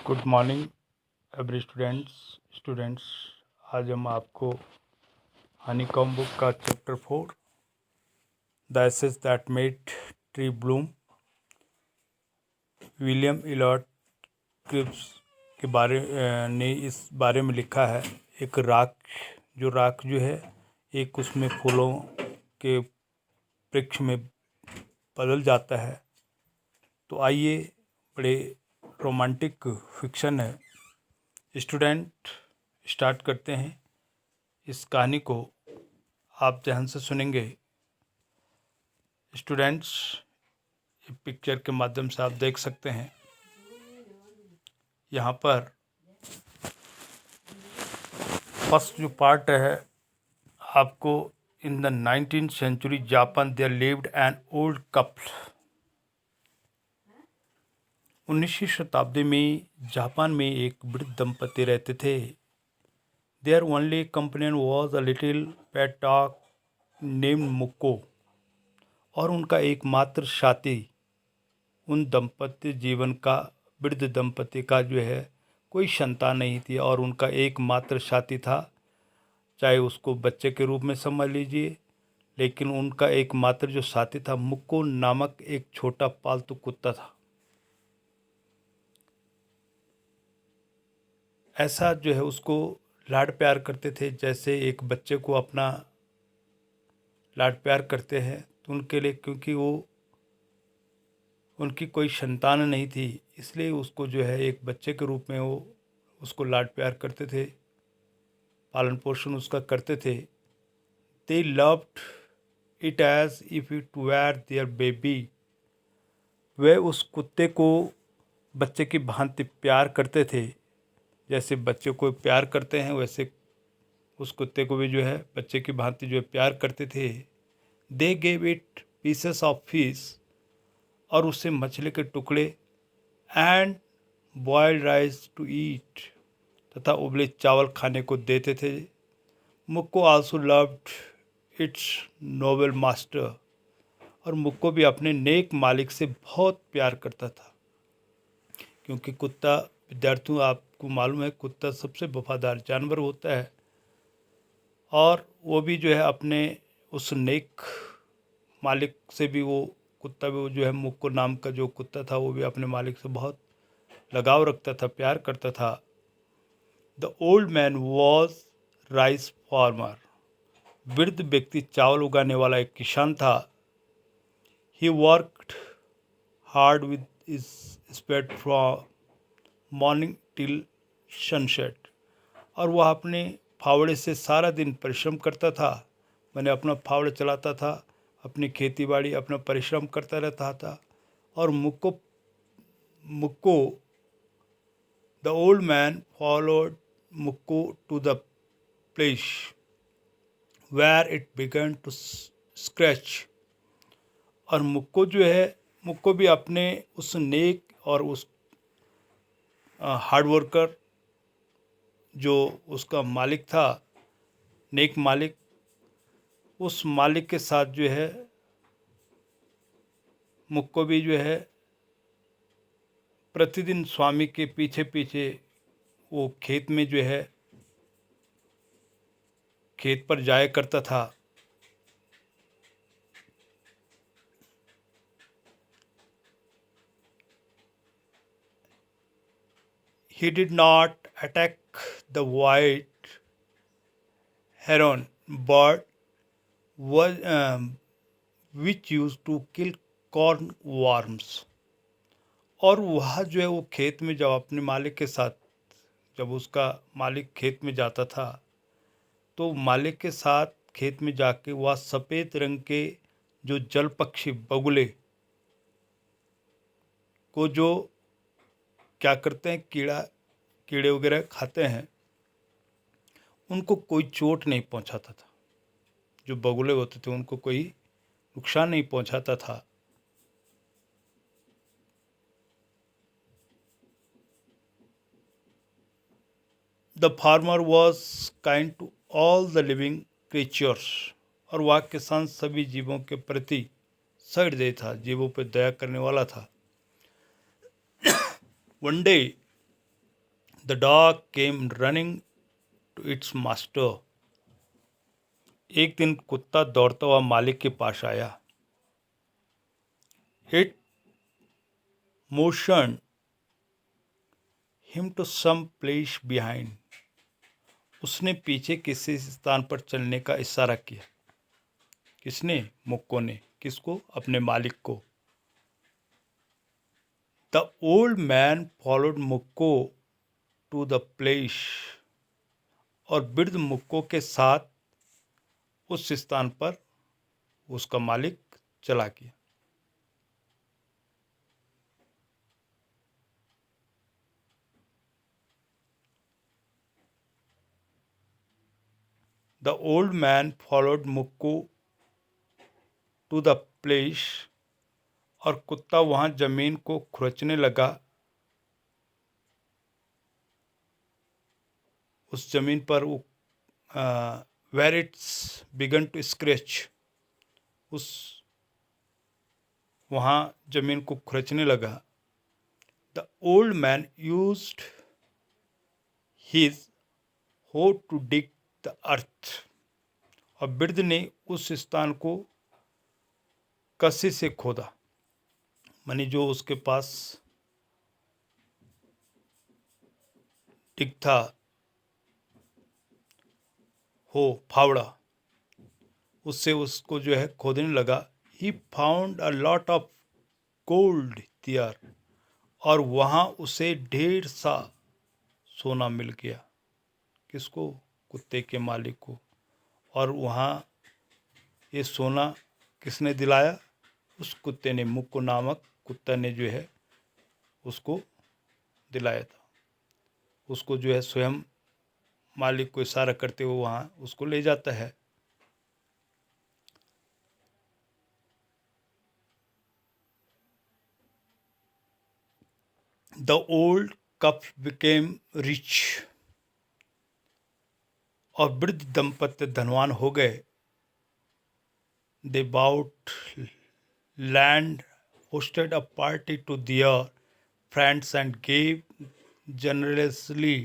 Good morning every students. आज हम आपको हनीकॉम्ब बुक का chapter 4 the ashes that made tree bloom William Elliot Griffis के बारे ने इस बारे में लिखा है। एक राख जो है एक उसमें फूलों के वृक्ष में बदल जाता है। तो आइए, बड़े रोमांटिक फिक्शन है। स्टूडेंट, स्टार्ट करते हैं इस कहानी को। आप ध्यान से सुनेंगे। स्टूडेंट्स, पिक्चर के माध्यम से आप देख सकते हैं यहाँ पर फर्स्ट जो पार्ट है आपको। In the 19th century Japan there lived an old couple. 19वीं शताब्दी में जापान में एक वृद्ध दंपति रहते थे। Their only companion was a little pet dog named Muko. और उनका एकमात्र साथी उन दंपति जीवन का वृद्ध दंपति का जो है कोई संतान नहीं थी, और उनका एकमात्र साथी था। चाहे उसको बच्चे के रूप में समझ लीजिए, लेकिन उनका एकमात्र जो साथी था मुक्को नामक एक छोटा पालतू कुत्ता था। ऐसा जो है उसको लाड प्यार करते थे, जैसे एक बच्चे को अपना लाड प्यार करते हैं। तो उनके लिए, क्योंकि वो उनकी कोई संतान नहीं थी, इसलिए उसको जो है एक बच्चे के रूप में वो उसको लाड प्यार करते थे, पालन पोषण उसका करते थे। They loved it as if it were their baby. वे उस कुत्ते को बच्चे की भांति प्यार करते थे। जैसे बच्चे को प्यार करते हैं वैसे उस कुत्ते को भी जो है बच्चे की भांति जो है प्यार करते थे। They gave it pieces of fish. और उससे मछली के टुकड़े and boiled rice to eat, तथा उबले चावल खाने को देते थे। Muko also loved its noble master. और मुक्को भी अपने नेक मालिक से बहुत प्यार करता था, क्योंकि कुत्ता, विद्यार्थियों आपको मालूम है, कुत्ता सबसे वफादार जानवर होता है। और वो भी जो है अपने उस नेक मालिक से भी, वो कुत्ता भी, वो जो है मुक्को नाम का जो कुत्ता था, वो भी अपने मालिक से बहुत लगाव रखता था, प्यार करता था। The old man was rice farmer. वृद्ध व्यक्ति चावल उगाने वाला एक किसान था। He worked hard with his spade from morning till sunset. और वह अपने फावड़े से सारा दिन परिश्रम करता था। मैंने अपना फावड़ा चलाता था, अपनी खेती बाड़ी अपना परिश्रम करता रहता था। और Muko the old man followed Muko to the place where it began to scratch. और मुक्को जो है, मुक्को भी अपने उस नेक और उस हार्ड वर्कर जो उसका मालिक था, नेक मालिक, उस मालिक के साथ जो है मुक्को भी जो है प्रतिदिन स्वामी के पीछे पीछे वो खेत में जो है खेत पर जाया करता था। He did not attack the white heron bird which used to kill corn worms। और वह जो है वो खेत में जब अपने मालिक के साथ, जब उसका मालिक खेत में जाता था, तो मालिक के साथ खेत में जाके वह सफ़ेद रंग के जो जल पक्षी बगुले को जो क्या करते हैं, कीड़े वगैरह खाते हैं, उनको कोई चोट नहीं पहुंचाता था। जो बगुले होते थे उनको कोई नुकसान नहीं पहुंचाता था। The farmer was kind to all the living creatures. और वह किसान सभी जीवों के प्रति सहृदय था, जीवों पर दया करने वाला था। One day the dog came running to its master. एक दिन कुत्ता दौड़ता हुआ मालिक के पास आया। It motion him to some place behind. उसने पीछे किसी स्थान पर चलने का इशारा किया। किसने? मुक्को ने। किसको? अपने मालिक को। The old man followed Muko to the place. और वृद्ध मुक्को के साथ उस स्थान पर उसका मालिक चला गया। The old man followed Muko to the place. और कुत्ता वहां जमीन को खुरचने लगा। उस जमीन पर वो where its began to scratch. उस वहां जमीन को खुरचने लगा। The old man used his hoe to dig the earth. और वृद्ध ने उस स्थान को कसी से खोदा। मानी जो उसके पास डिग था, हो फावड़ा, उससे उसको जो है खोदने लगा। He found a lot of gold there. और वहाँ उसे ढेर सा सोना मिल गया। किसको? कुत्ते के मालिक को। और वहाँ ये सोना किसने दिलाया? उस कुत्ते ने, मुक्को नामक कुत्ता ने जो है उसको दिलाया था। उसको जो है स्वयं मालिक को इशारा करते हुए वहाँ उसको ले जाता है। The old couple became rich. और वृद्ध दंपत्ति धनवान हो गए। They bought land, hosted a party to their friends and gave generously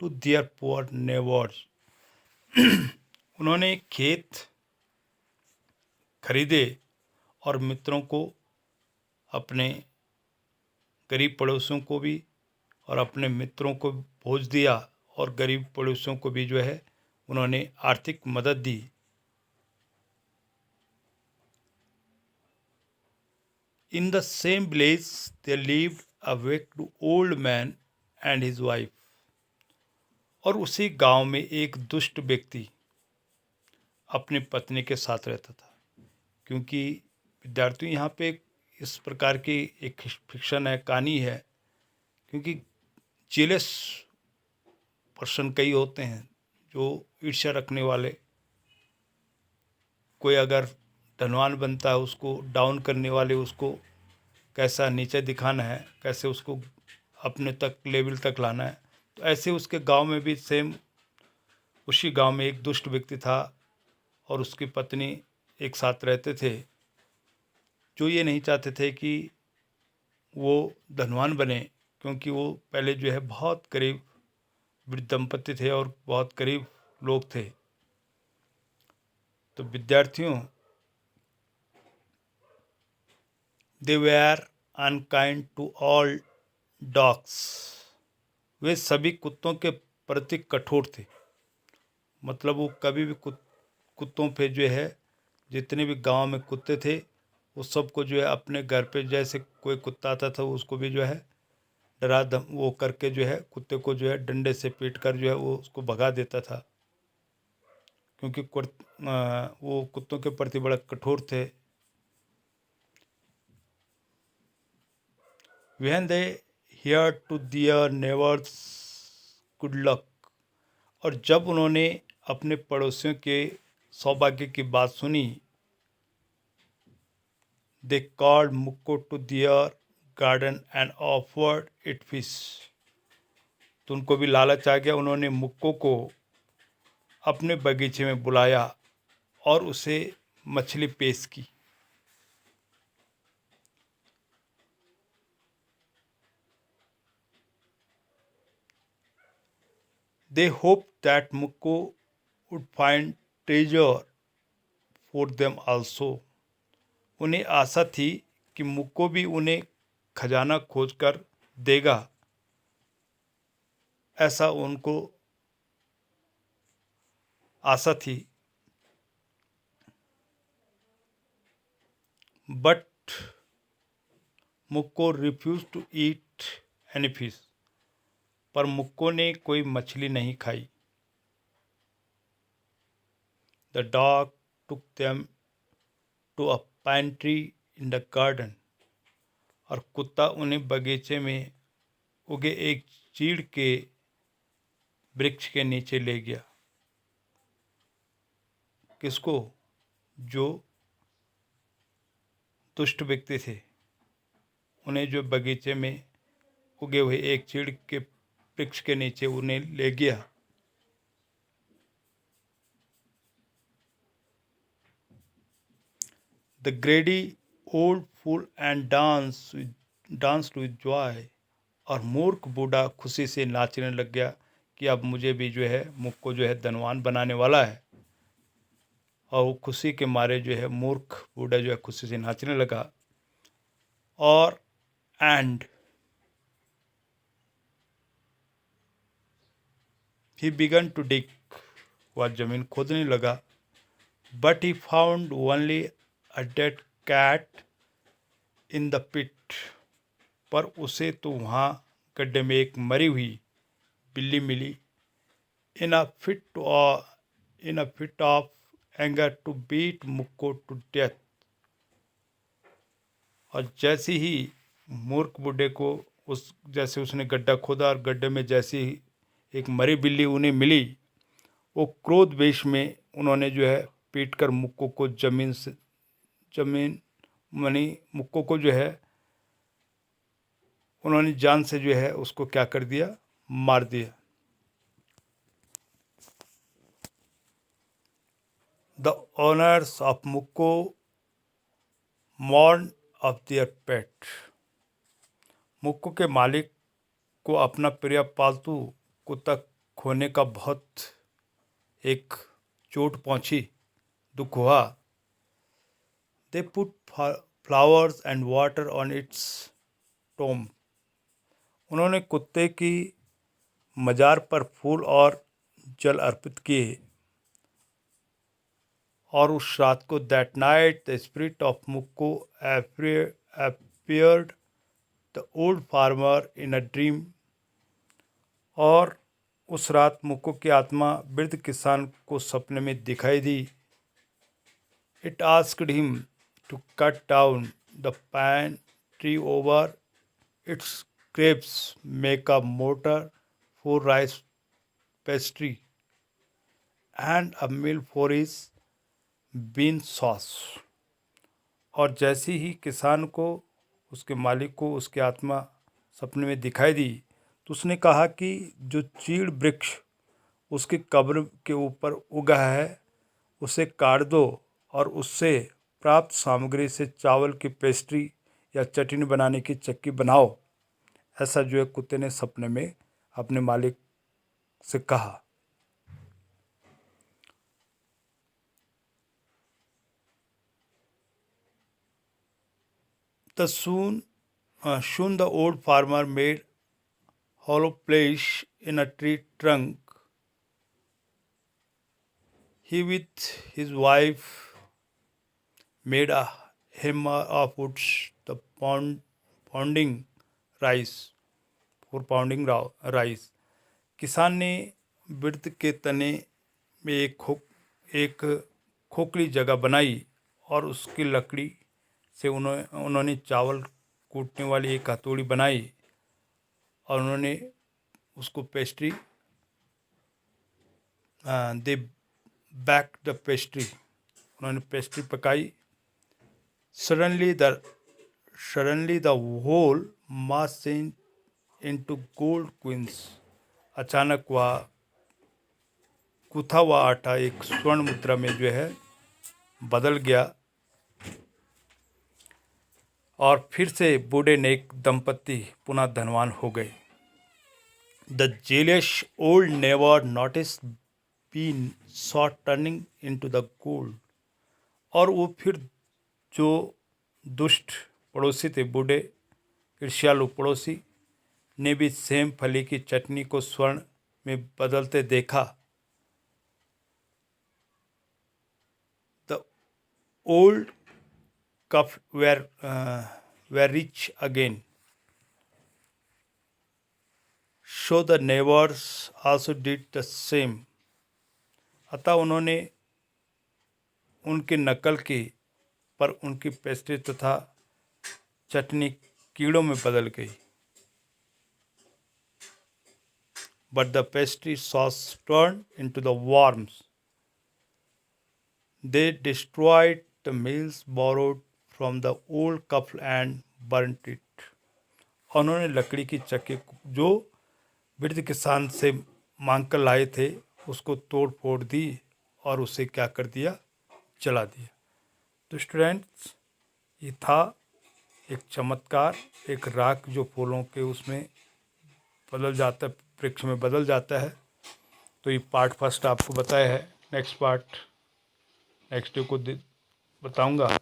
to their poor neighbors। उन्होंने खेत खरीदे और मित्रों को, अपने गरीब पड़ोसियों को भी और अपने मित्रों को भोज दिया। और गरीब पड़ोसियों को भी जो है उन्होंने आर्थिक मदद दी। In the same village there lived a wicked old man and his wife। और उसी गांव में एक दुष्ट व्यक्ति अपनी पत्नी के साथ रहता था। क्योंकि विद्यार्थियों यहाँ पे इस प्रकार की एक फिक्शन है, कहानी है। क्योंकि जेलस पर्सन कई होते हैं जो ईर्ष्या रखने वाले। कोई अगर धनवान बनता है उसको डाउन करने वाले, उसको कैसा नीचे दिखाना है, कैसे उसको अपने तक लेवल तक लाना है। तो ऐसे उसके गांव में भी सेम, उसी गांव में एक दुष्ट व्यक्ति था और उसकी पत्नी एक साथ रहते थे, जो ये नहीं चाहते थे कि वो धनवान बने। क्योंकि वो पहले जो है बहुत गरीब वृद्ध दंपत्ति थे और बहुत गरीब लोग थे। तो विद्यार्थियों, they were unkind to all dogs. वे सभी कुत्तों के प्रति कठोर थे। मतलब वो कभी भी कुत्तों पे जो है, जितने भी गांव में कुत्ते थे वो सबको जो है अपने घर पे, जैसे कोई कुत्ता आता था उसको भी जो है डरा वो करके जो है कुत्ते को जो है डंडे से पीट कर जो है वो उसको भगा देता था। क्योंकि वो कुत्तों के प्रति बड़ा कठोर थे। When they heard to their neighbors good luck। और जब उन्होंने अपने पड़ोसियों के सौभाग्य की बात सुनी, they called मुक्को to their garden and offered it fish। तो उनको भी लालच आ गया। उन्होंने मुक्को को अपने बगीचे में बुलाया और उसे मछली पेश की। They hoped that Mukko would find treasure for them also. उन्हें आशा थी कि मुक्को भी उन्हें खजाना खोजकर देगा, ऐसा उनको आशा थी. But मुक्को refused to eat any fish. पर मुक्को ने कोई मछली नहीं खाई. The dog took them to a pine tree in the garden. और कुत्ता उन्हें बगीचे में उगे एक चीड़ के वृक्ष के नीचे ले गया. किसको? जो दुष्ट व्यक्ति थे, उन्हें जो बगीचे में उगे हुए एक चीड़ के वृक्ष के नीचे उन्हें ले गया. The greedy old fool and danced with joy. और मूर्ख बूढ़ा खुशी से नाचने लग गया कि अब मुझे भी जो है मुक्को जो है धनवान बनाने वाला है. और वो खुशी के मारे जो है मूर्ख बूढ़ा जो है खुशी से नाचने लगा. और and he began to dig. वह जमीन खोदने लगा. But he found only a dead cat in the pit. पर उसे तो वहाँ गड्ढे में एक मरी हुई बिल्ली मिली. In a fit of anger to beat मुक्को to death. और जैसे ही मूर्ख बूढ़े को जैसे उसने गड्ढा खोदा और गड्ढे में जैसे ही एक मरी बिल्ली उन्हें मिली, वो क्रोध वेश में उन्होंने जो है पीट कर मुक्को को मुक्को को जो है उन्होंने जान से जो है उसको क्या कर दिया, मार दिया. The owners of मुक्को mourned of their pet. मुक्को के मालिक को अपना प्रिय पालतू कुत्ता खोने का बहुत एक चोट पहुंची, दुख हुआ. They put flowers and water on its tomb. उन्होंने कुत्ते की मजार पर फूल और जल अर्पित किए. और उस रात को that night the spirit of मुक्को appeared the old farmer in a dream. और उस रात मुक्को की आत्मा वृद्ध किसान को सपने में दिखाई दी. It asked him to cut down the pine tree over its grapes, make a mortar for rice pastry, and a mill for his bean sauce. और जैसे ही किसान को उसके मालिक को उसकी आत्मा सपने में दिखाई दी, तो उसने कहा कि जो चीड़ वृक्ष उसकी कब्र के ऊपर उगा है उसे काट दो और उससे प्राप्त सामग्री से चावल की पेस्ट्री या चटनी बनाने की चक्की बनाओ. ऐसा जो है कुत्ते ने सपने में अपने मालिक से कहा. Soon the old farmer made hollow place in a tree trunk. He with his wife made a hammer of wood the pounding rice for pounding rice. किसान ने वृत्त के तने में एक खोखली जगह बनाई और उसकी लकड़ी से उन्होंने चावल कूटने वाली एक हथौड़ी बनाई और उन्होंने उसको pastry they back the pastry, उन्होंने पेस्ट्री पकाई. Suddenly the whole mass changed into gold coins. अचानक वह गूथा हुआ आटा एक स्वर्ण मुद्रा में जो है बदल गया. और फिर से बूढ़े नेक दंपति पुनः धनवान हो गए. The jealous old never noticed being saw turning into the gold. और वो फिर जो दुष्ट पड़ोसी थे, बूढ़े ईर्ष्यालु पड़ोसी ने भी सेम फली की चटनी को स्वर्ण में बदलते देखा. The old cup were rich again. So the neighbors also did the same. अतः उन्होंने उनकी नकल की, पर उनकी पेस्ट्री तथा चटनी कीड़ों में बदल गई. But the pastry sauce turned into the worms. They destroyed the meals borrowed from the old couple and burnt it. उन्होंने लकड़ी की चक्की जो वृद्ध किसान से मांग कर लाए थे उसको तोड़ फोड़ दी और उसे क्या कर दिया, जला दिया. तो स्टूडेंट्स, ये था एक चमत्कार, एक राख जो फूलों के उसमें बदल जाता है, वृक्ष में बदल जाता है. तो ये पार्ट फर्स्ट आपको बताया है. नेक्स्ट पार्ट नेक्स्ट डे को बताऊंगा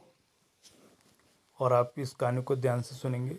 और आप इस कहानी को ध्यान से सुनेंगे.